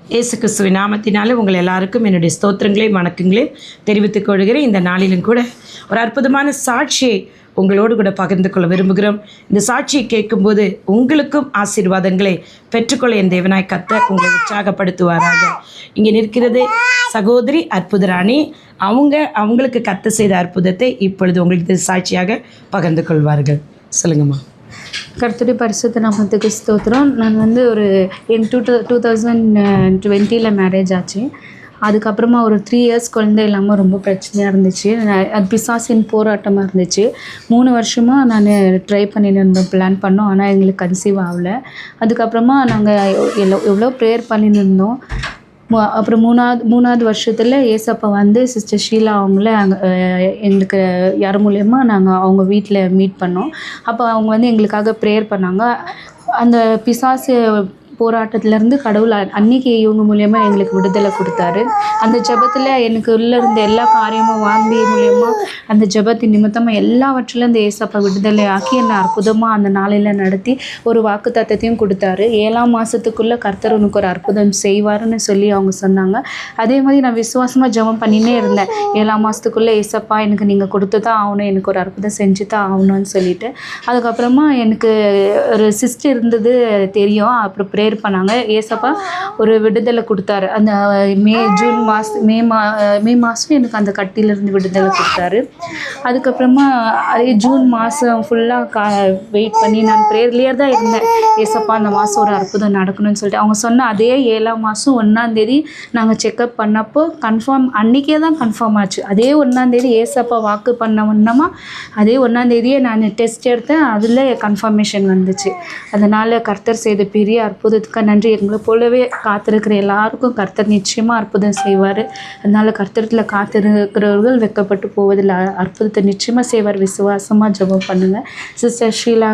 இயேசு கிறிஸ்துவின் நாமத்தினாலே உங்கள் எல்லாருக்கும் என்னுடைய ஸ்தோத்திரங்களையும் வணக்கங்களையும் தெரிவித்துக் கொள்கிறேன். இந்த நாளிலும் கூட ஒரு அற்புதமான சாட்சியை உங்களோடு கூட பகிர்ந்து கொள்ள விரும்புகிறோம். இந்த சாட்சியை கேட்கும்போது உங்களுக்கும் ஆசீர்வாதங்களை பெற்றுக்கொள்ள என் தேவனாய் கர்த்தர் உங்களை உற்சாகப்படுத்துவாராக. இங்கே நிற்கிறது சகோதரி அற்புதராணி. அவங்களுக்கு கர்த்தர் செய்த அற்புதத்தை இப்பொழுது உங்களுக்கு சாட்சியாக பகிர்ந்து கொள்வார்கள். சொல்லுங்கம்மா. கர்த்தருடைய பரிசுத்த நாமத்துக்கு ஸ்தோத்திரம். நான் ஒரு 2020 மேரேஜ் ஆச்சு. அதுக்கப்புறமா ஒரு 3 இயர்ஸ் குழந்தை இல்லாமல் ரொம்ப பிரச்சனையாக இருந்துச்சு. அது பிசாசின் போராட்டமாக இருந்துச்சு. 3 வருஷமாக நான் ட்ரை பண்ணின்னு இருந்தோம், பிளான் பண்ணோம். ஆனால் எங்களுக்கு கன்சீவ் ஆகலை. அதுக்கப்புறமா நாங்கள் எவ்வளோ ப்ரேயர் பண்ணின்னு இருந்தோம். அப்புறம் மூணாவது வருஷத்தில் ஏசப்பா சிஸ்டர் ஷீலா அவங்கள எங்களுக்கு யார் மூலயமா நாங்கள் அவங்க வீட்டில் மீட் பண்ணோம். அப்போ அவங்க எங்களுக்காக ப்ரேயர் பண்ணாங்க. அந்த பிசாசு போராட்டத்திலேருந்து கடவுள் அன்றைக்கி இவங்க மூலயமா எங்களுக்கு விடுதலை கொடுத்தாரு. அந்த ஜெபத்தில் எனக்கு உள்ளே இருந்த எல்லா காரியமும் வாந்தி மூலயமா அந்த ஜெபத்தின் நிமித்தமாக எல்லாவற்றிலும் அந்த ஏசப்பா விடுதலை ஆக்கி என்னை அற்புதமாக அந்த நாளையில் நடத்தி ஒரு வாக்குத்தத்தத்தையும் கொடுத்தாரு. 7ஆம் மாதத்துக்குள்ளே கர்த்தர் உனக்கு ஒரு அற்புதம் செய்வார்னு சொல்லி அவங்க சொன்னாங்க. அதே மாதிரி நான் விசுவாசமாக ஜெபம் பண்ணினே இருந்தேன். 7ஆம் மாதத்துக்குள்ளே ஏசப்பா எனக்கு நீங்கள் கொடுத்து தான் ஆகணும், எனக்கு ஒரு அற்புதம் செஞ்சு தான் ஆகணும்னு சொல்லிட்டு. அதுக்கப்புறமா எனக்கு ஒரு சிஸ்டர் இருந்தது தெரியும். அப்புறம் ப்ரேயர் பண்ணாங்க. ஏசப்பா ஒரு விடுதலை கொடுத்தாரு. அந்த மே மாதம் எனக்கு அந்த கட்டியிலேருந்து விடுதலை கொடுத்தாரு. அதுக்கப்புறமா அதே ஜூன் மாதம் ஃபுல்லாக வெயிட் பண்ணி நான் ப்ரேயர்லேயே தான் இருந்தேன். ஏசப்பா அந்த மாதம் ஒரு அற்புதம் நடக்கணும்னு சொல்லிட்டு அவங்க சொன்ன அதே 7ஆம் மாதம் 1ஆம் தேதி நாங்கள் செக்கப் பண்ணப்போ கன்ஃபார்ம் அன்றைக்கே தான் கன்ஃபார்ம் ஆச்சு. அதே 1ஆம் தேதி ஏசப்பா வாக்கு பண்ண ஒன்றமா அதே 1ஆம் தேதியே நான் டெஸ்ட் எடுத்தேன். அதில் கன்ஃபர்மேஷன் வந்துச்சு. அதனால் கர்த்தர் செய்த பெரிய அற்புதத்துக்கு நன்றி. எங்களை போலவே காத்திருக்கிற எல்லாருக்கும் கர்த்தர் நிச்சயமாக அற்புதம் செய்வார். அதனால் கர்த்தரத்தில் காத்திருக்கிறவர்கள் வெட்கப்பட்டு போவதில் அற்புதத்தை நிச்சயமாக செய்வார். விசுவாசமாக ஜெபம் பண்ணுங்கள். சிஸ்டர் ஷீலா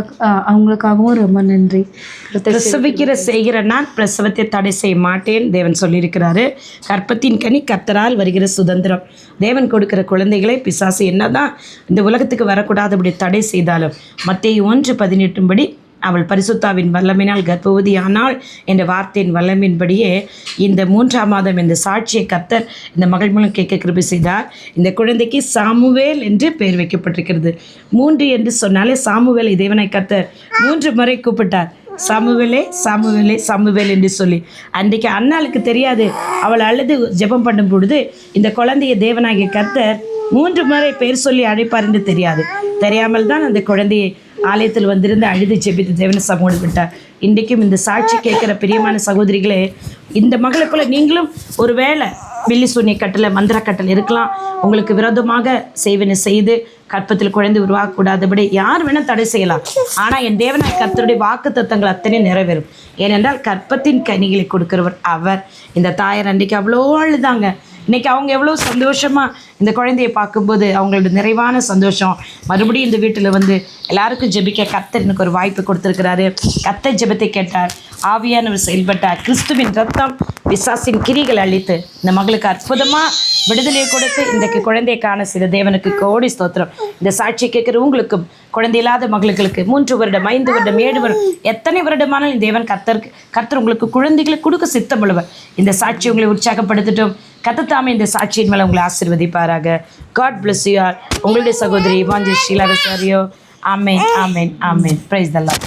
அவங்களுக்காகவும் ரொம்ப நன்றி. பிரசவிக்கிற செய்கிற நான் பிரசவத்தை தடை செய்ய மாட்டேன் தேவன் சொல்லியிருக்கிறாரு. கற்பத்தின் கனி கர்த்தரால் வருகிற சுதந்திரம். தேவன் கொடுக்கிற குழந்தைகளை பிசாசு என்னதான் இந்த உலகத்துக்கு வரக்கூடாதபடி தடை செய்தாலும் மத்தேயு 1:18 அவள் பரிசுத்தாவின் வல்லமினால் கர்ப்பவதியானாள் என்ற வார்த்தையின் வல்லமின்படியே இந்த 3ஆம் மாதம் இந்த சாட்சியை கர்த்தர் இந்த மகள் மூலம் கேட்க கிருபை செய்தார். இந்த குழந்தைக்கு சாமுவேல் என்று பெயர் வைக்கப்பட்டிருக்கிறது. 3 என்று சொன்னாலே சாமுவேலை தேவனை கர்த்தர் 3 முறை கூப்பிட்டார். சாமுவேலே சாமுவேலே சாமுவேல் என்று சொல்லி. அன்றைக்கு அன்னாளுக்கு தெரியாது. அவள் அழுது ஜெபம் பண்ணும் பொழுது இந்த குழந்தையை தேவனாகிய கர்த்தர் 3 முறை பெயர் சொல்லி அழைப்பார் என்று தெரியாமல் தான் அந்த குழந்தையை ஆலயத்தில் வந்திருந்து அழுது ஜெபித்து தேவனை சமூகம் விட்டார். இன்றைக்கும் இந்த சாட்சி கேட்குற பிரியமான சகோதரிகளே, இந்த மகளை போல நீங்களும் ஒரு வேளை பில்லி சூனிய கட்டளை மந்திர கட்டளை இருக்கலாம். உங்களுக்கு விரோதமாக செய்வனை செய்து கற்பத்தில் குழந்தை உருவாக்கக்கூடாதபடி யார் வேணால் தடை செய்யலாம். ஆனால் என் தேவனாய் கர்த்தருடைய வாக்கு தத்தங்கள் அத்தனை நிறைவேறும். ஏனென்றால் கற்பத்தின் கனிகளை கொடுக்கிறவர் அவர். இந்த தாயார் அன்றைக்கு அவ்வளோ அழுதாங்க. இன்றைக்கி அவங்க எவ்வளோ சந்தோஷமாக இந்த குழந்தையை பார்க்கும்போது அவங்களோட நிறைவான சந்தோஷம். மறுபடியும் இந்த வீட்டில் எல்லாருக்கும் ஜெபிக்க கர்த்தர் எனக்கு ஒரு வாய்ப்பு கொடுத்துருக்கிறாரு. கர்த்தர் ஜெபத்தை கேட்டார், ஆவியானவர் செயல்பட்டார். கிறிஸ்துவின் ரத்தம் பிசாசின் கிரிகளை அழித்து இந்த மகளுக்கு அற்புதமாக விடுதலையை கொடுத்து இன்றைக்கு குழந்தையை காண செய்த தேவனுக்கு கோடி ஸ்தோத்திரம். இந்த சாட்சியை கேட்குற உங்களுக்கும் குழந்தை இல்லாத மகளுக்கு 3 வருடம் 5 வருடம் 7 வருடம் எத்தனை வருடமானாலும் இந்த தேவன் கர்த்தர் உங்களுக்கு குழந்தைகளை கொடுக்க சித்தமுள்ளவர். இந்த சாட்சி உங்களை உற்சாகப்படுத்தட்டும். கர்த்தர் இந்த சாட்சியின் மேலே உங்களை ஆசீர்வதிப்பாராக. God bless you all. உங்களுடைய சகோதரி Vanchi Sheela Rosario. Amen amen amen. Praise the Lord.